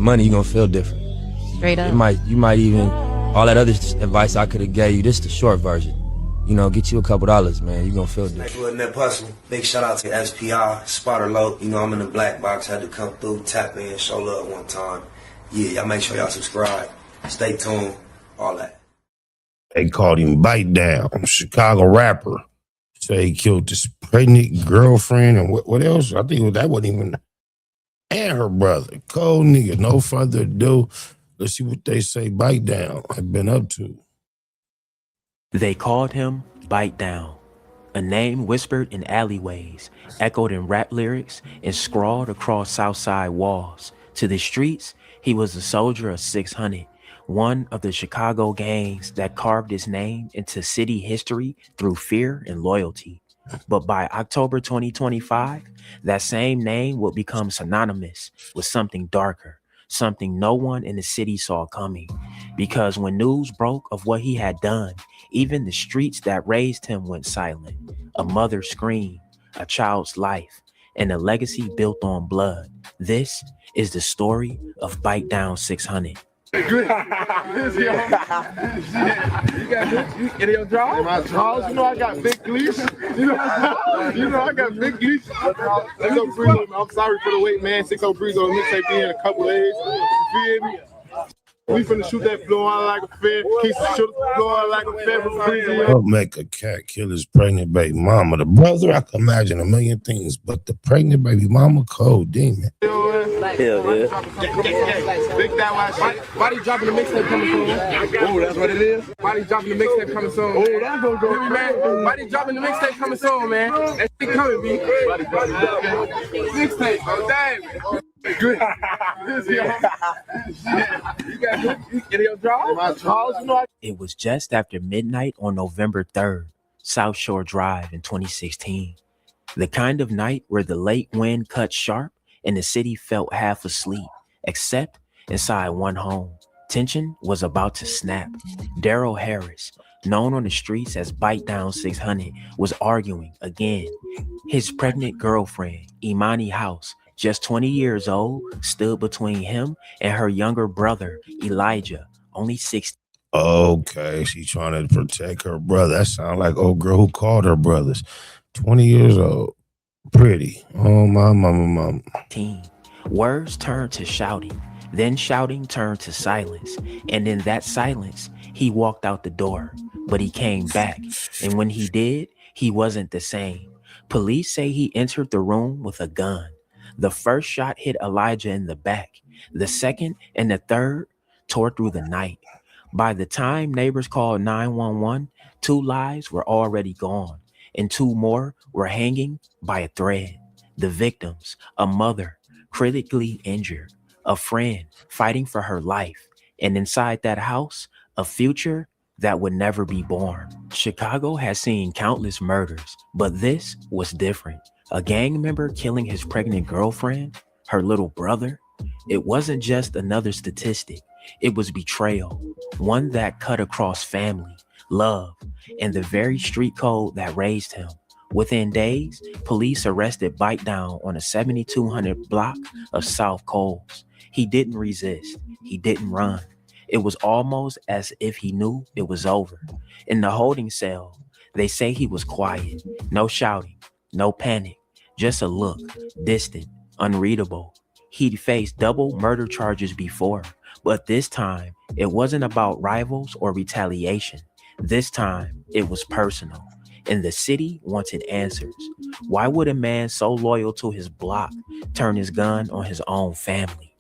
money, you're gonna feel different. Straight up. You might even, all that other advice I could have gave you, this the short version. You know, get you a couple dollars, man. You're gonna feel different. Next with Nip Hustle. Big shout out to SPI, Spotter Low. You know, I'm in the black box. Had to come through, tap in, show love one time. Yeah, y'all make sure y'all subscribe. Stay tuned. All that. They called him Bite Down, Chicago rapper. Say he killed this pregnant girlfriend and what else? I think that wasn't even, and her brother. Cold nigga. No further ado, let's see what they say Bite Down had been up to. They called him Bite Down, a name whispered in alleyways, echoed in rap lyrics, and scrawled across Southside walls. To the streets, he was a soldier of 600, one of the Chicago gangs that carved his name into city history through fear and loyalty. But by October 2025, that same name would become synonymous with something darker, something no one in the city saw coming. Because when news broke of what he had done, even the streets that raised him went silent. A mother's scream, a child's life, and a legacy built on blood. This is the story of Bite Down 600. Good. You got in your drawers? My drawers, you know I got big leash. You know I got big leash. 603, I'm sorry for the wait, man. 603 on the mixtape in a couple of days. You feel me? We finna shoot that blow out like a fair. Keep shoot blow out like a fair. Help make a cat kill his pregnant baby mama. The brother, I can imagine a million things, but the pregnant baby mama, cold demon. Hell yeah. Big that white shit. Body dropping the mixtape coming soon. Oh, that's what it is? Body dropping the mixtape coming soon. Oh, that's gonna go. Man, body dropping the mixtape coming soon, man. That shit coming, B. Mixtape, oh, damn. Good. You got in your drawers? My drawers, you know I. It was just after midnight on November 3rd, South Shore Drive in 2016. The kind of night where the late wind cut sharp and the city felt half asleep, except inside one home. Tension was about to snap. Daryl Harris, known on the streets as Bite Down 600, was arguing again. His pregnant girlfriend, Imani House, just 20 years old, stood between him and her younger brother, Elijah, only 16. Okay, she trying to protect her brother. That sounds like old girl who called her brothers. 20 years old. Pretty. Oh, my mama. Words turned to shouting. Then shouting turned to silence. And in that silence, he walked out the door. But he came back. And when he did, he wasn't the same. Police say he entered the room with a gun. The first shot hit Elijah in the back. The second and the third tore through the night. By the time neighbors called 911, 2 lives were already gone, and 2 more were hanging by a thread. The victims, a mother critically injured, a friend fighting for her life, and inside that house, a future that would never be born. Chicago has seen countless murders, but this was different. A gang member killing his pregnant girlfriend, her little brother. It wasn't just another statistic. It was betrayal, one that cut across family, love, and the very street code that raised him. Within days, police arrested Bite Down on a 7200 block of South Coles. He didn't resist. He didn't run. It was almost as if he knew it was over. In the holding cell, they say he was quiet. No shouting, no panic, just a look, distant, unreadable. He'd faced double murder charges before, but this time, it wasn't about rivals or retaliation. This time, it was personal. And the city wanted answers. Why would a man so loyal to his block turn his gun on his own family?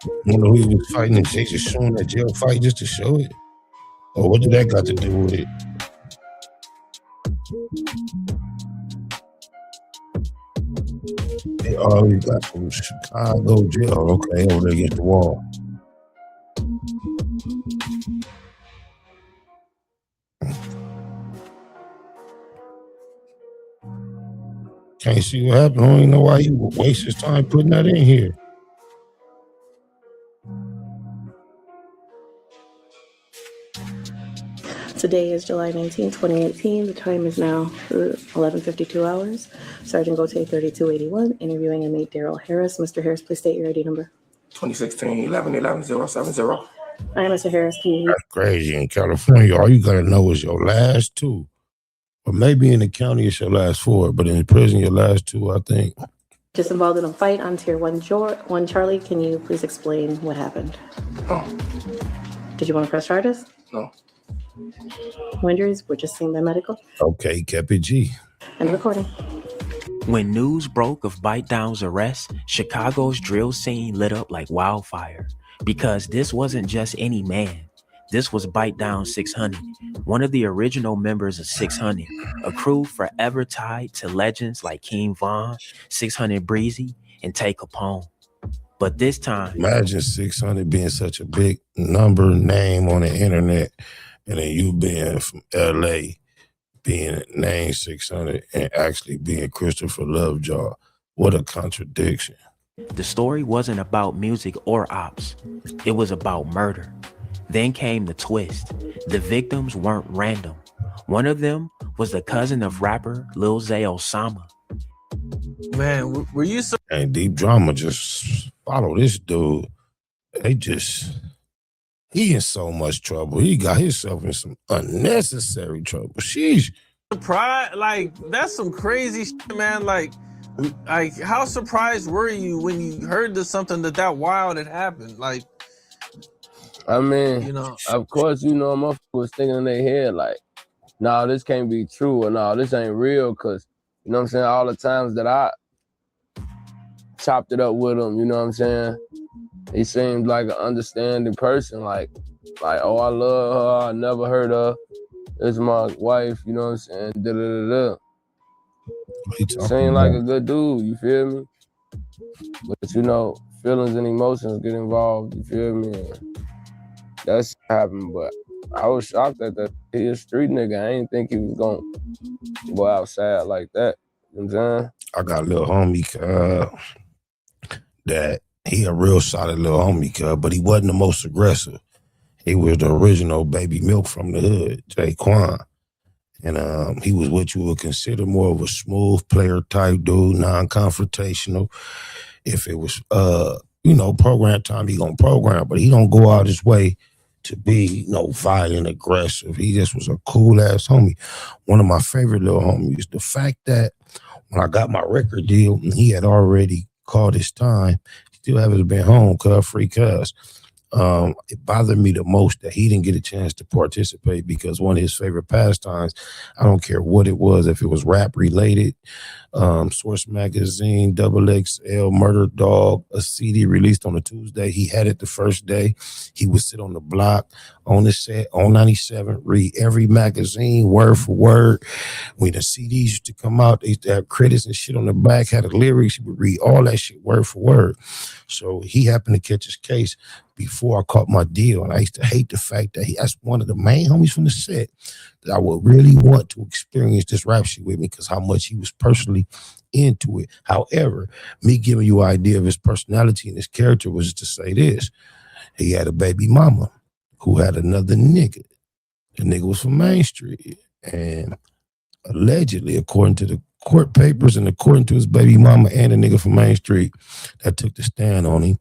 I wonder who he was fighting and they just showing that jail fight just to show it. Or what did that got to do with it? They always got from Chicago jail. Okay, over there against the wall. can't see what happened. I don't even know why he would waste his time putting that in here. Today is July 19, 2018. The time is now 11:52 hours. Sergeant Gautier 3281, interviewing inmate Daryl Harris. Mr. Harris, please state your ID number. 2016-11-11-070. Hi, Mr. Harris. Can you That's crazy. In California, all you gotta know is your last two. Or maybe in the county it's your last four, but in prison your last two, I think. just involved in a fight on tier 1 Charlie? Can you please explain what happened? No, Did you want to press charges? no. No injuries? We're just seeing the medical Okay, kept it G. and recording. When news broke of Bite Down's arrest, Chicago's drill scene lit up like wildfire. Because this wasn't just any man. This was Bite Down 600, one of the original members of 600, a crew forever tied to legends like King Von, 600 Breezy, and Tay Capone. But this time, Imagine 600 being such a big number name on the internet, and then you being from LA, being named 600 and actually being Christopher Lovejaw. What a contradiction. the story wasn't about music or ops. It was about murder. Then came the twist. The victims weren't random. One of them was the cousin of rapper Lil Zay Osama. Man, were you so And Deep Drama just follow this dude. He in so much trouble. He got himself in some unnecessary trouble. Sheesh. surprised? Like, that's some crazy shit, man. Like, how surprised were you when you heard that something that wild had happened? Like, I mean, you know, of course, motherfuckers was thinking in their head like, nah, this can't be true, or nah, this ain't real, cause you know what I'm saying, all the times that I chopped it up with him, you know what I'm saying, he seemed like an understanding person, like, oh, I love her, I never heard her, this is my wife, you know what I'm saying, da-da-da-da. Seemed like a good dude, you feel me? But feelings and emotions get involved, you feel me? That's happened, but I was shocked at that. He a street nigga. I didn't think he was gonna go outside like that. You know what I'm saying? I got a little homie that he a real solid little homie, but he wasn't the most aggressive. He was the original baby milk from the hood, Jaquan. And he was what you would consider more of a smooth player type dude, non-confrontational. If it was program time, he gonna program, but he don't go out his way to be violent, aggressive. He just was a cool ass homie. One of my favorite little homies. The fact that when I got my record deal, and he had already called his time, still haven't been home, free cuz. It bothered me the most that he didn't get a chance to participate because one of his favorite pastimes, I don't care what it was, if it was rap related, Source Magazine, XXL, Murder Dog, a CD released on a Tuesday. He had it the first day. He would sit on the block on the set on 97, read every magazine word for word. When the CDs used to come out, they used to have credits and shit on the back, had the lyrics. He would read all that shit word for word. So he happened to catch his case before I caught my deal. And I used to hate the fact that that's one of the main homies from the set that I would really want to experience this rap shit with me because how much he was personally into it. However, me giving you an idea of his personality and his character was to say this. He had a baby mama who had another nigga. The nigga was from Main Street. And allegedly, according to the court papers and according to his baby mama and the nigga from Main Street that took the stand on him,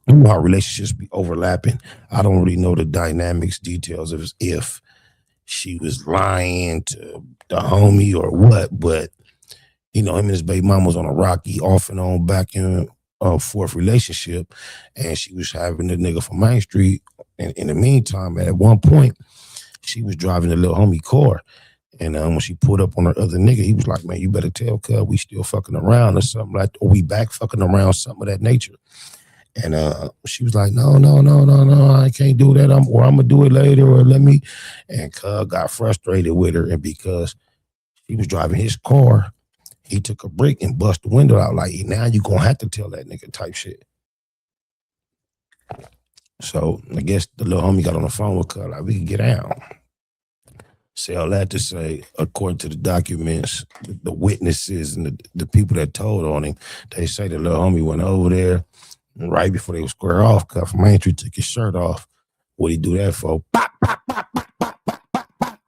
you know how relationships be overlapping. I don't really know the dynamics, details of if she was lying to the homie or what, but him and his baby mama was on a rocky off and on back and forth relationship, and she was having the nigga from Main Street. And in the meantime, at one point, she was driving the little homie car. And when she pulled up on her other nigga, he was like, man, you better tell cuz we still fucking around or something like, or we back fucking around, something of that nature. And she was like, no, I can't do that. I'm gonna do it later, or let me. And cuz got frustrated with her, and because he was driving his car, he took a brick and bust the window out. Like, now you gonna have to tell that nigga type shit. So I guess the little homie got on the phone with cuz like, we can get out. Say all that to say, according to the documents, the witnesses and the people that told on him, they say the little homie went over there and right before they would square off, Cuff Maintry took his shirt off. What'd he do that for? Pop, pop, pop, pop, pop, pop, pop, pop.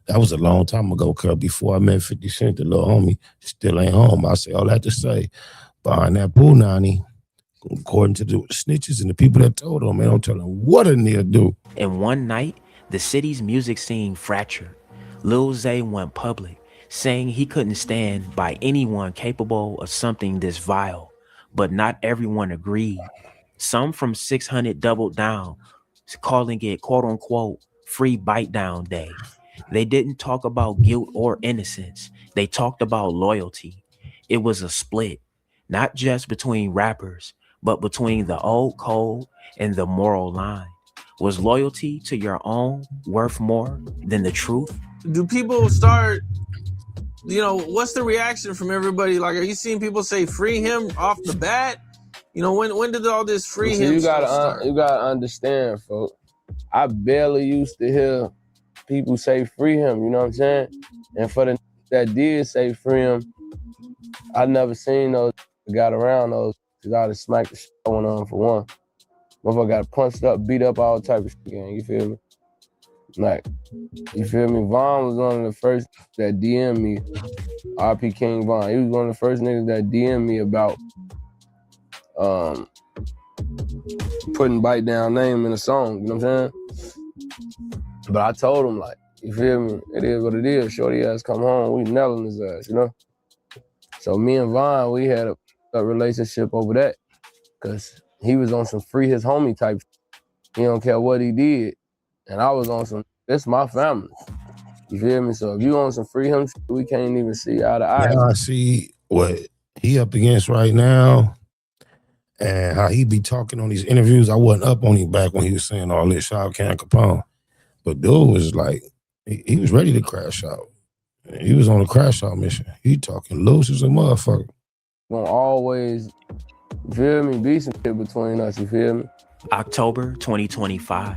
That was a long time ago, Cuff. Before I met 50 Cent, the little homie still ain't home. I say all that to say, behind that pool nanny, according to the snitches and the people that told on, man, don't tell him what a nigga do. And one night, the city's music scene fractured. Lil Zay went public, saying he couldn't stand by anyone capable of something this vile, but not everyone agreed. Some from 600 doubled down, calling it quote-unquote free bite down day. They didn't talk about guilt or innocence. They talked about loyalty. It was a split, not just between rappers, but between the old code and the moral line. Was loyalty to your own worth more than the truth? Do people start, what's the reaction from everybody? Like, are you seeing people say free him off the bat? When did all this free him You start? gotta understand, folks. I barely used to hear people say free him, you know what I'm saying? And for the that did say free him, I never seen those got around those, because I'd have smacked the shit going on for one. Motherfucker got punched up, beat up, all type of shit, gang, you feel me? Like, you feel me? Von was one of the first that DM'd me, RP King Von. He was one of the first niggas that DM'd me about putting Bite Down name in a song, you know what I'm saying? But I told him, like, you feel me? It is what it is. Shorty ass come home, we nailing his ass, you know? So me and Von, we had a relationship over that, because he was on some free his homie type shit. He don't care what he did. And I was on some, it's my family. You feel me? So if you on some free him shit, we can't even see eye to eye. Now I see what he up against right now and how he be talking on these interviews. I wasn't up on him back when he was saying all this, Shout out Ken Capone. But dude was like, he was ready to crash out. He was on a crash out mission. He talking loose as a motherfucker. Gonna always, you feel me, be some shit between us, you feel me? October 2025.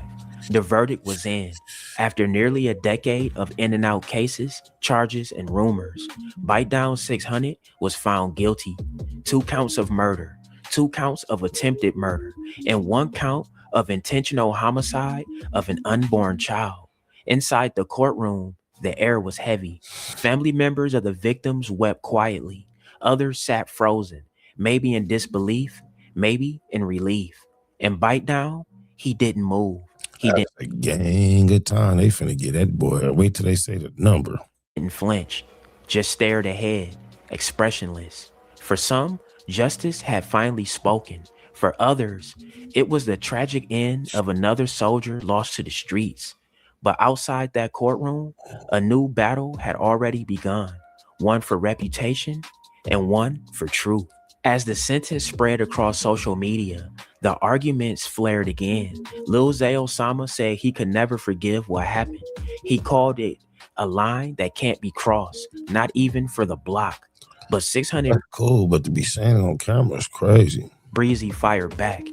The verdict was in. After nearly a decade of in and out cases, charges, and rumors, Bite Down 600 was found guilty. 2 counts of murder, 2 counts of attempted murder, and 1 count of intentional homicide of an unborn child. Inside the courtroom, the air was heavy. Family members of the victims wept quietly. Others sat frozen, maybe in disbelief, maybe in relief. And Bite Down, he didn't move. He That's a gang of time. They finna get that boy. Wait till they say the number. didn't flinch, just stared ahead, expressionless. For some, justice had finally spoken. For others, it was the tragic end of another soldier lost to the streets. But outside that courtroom, a new battle had already begun, one for reputation and one for truth. As the sentence spread across social media, the arguments flared again. Lil Zay Osama said he could never forgive what happened. He called it a line that can't be crossed, not even for the block. But 600 That's cool, but to be saying it on camera is crazy. Breezy fired back,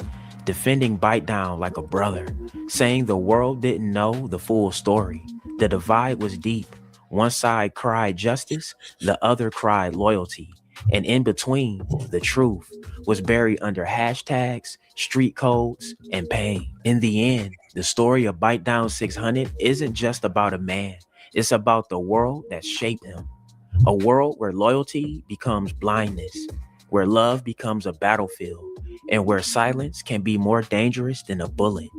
defending Bite Down like a brother, saying the world didn't know the full story. The divide was deep. One side cried justice, the other cried loyalty. And in between, the truth was buried under hashtags, street codes, and pain. In the end, the story of Bite Down 600 isn't just about a man. It's about the world that shaped him. A world where loyalty becomes blindness, where love becomes a battlefield, and where silence can be more dangerous than a bullet.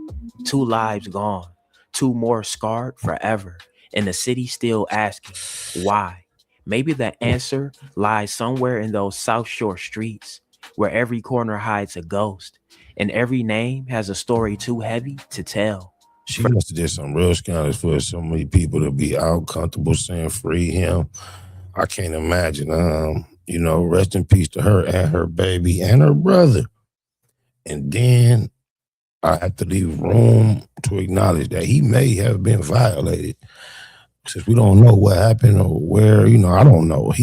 2 lives gone, 2 more scarred forever, and the city still asking, why? Maybe the answer lies somewhere in those South Shore streets, where every corner hides a ghost, and every name has a story too heavy to tell. She must have did some real scandals for so many people to be out comfortable saying free him. I can't imagine. Rest in peace to her and her baby and her brother. And then I have to leave room to acknowledge that he may have been violated. Since we don't know what happened or where, I don't know.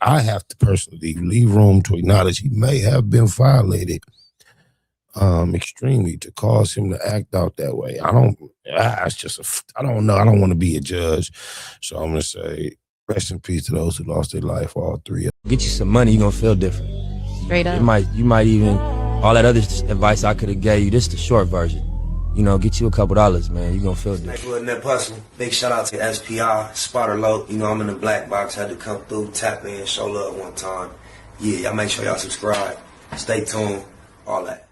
I have to personally leave room to acknowledge he may have been violated extremely to cause him to act out that way. I don't know. I don't want to be a judge. So I'm going to say rest in peace to those who lost their life, all three. Get you some money, you're gonna feel different. Straight up. You might even, all that other advice I could have gave you, this the short version. You know, get you a couple dollars, man, you're gonna feel different. Next little net hustle. Big shout out to SPI, Spotter Low. You know, I'm in the black box, had to come through, tap in, show love one time. Yeah, y'all make sure y'all subscribe. Stay tuned, all that.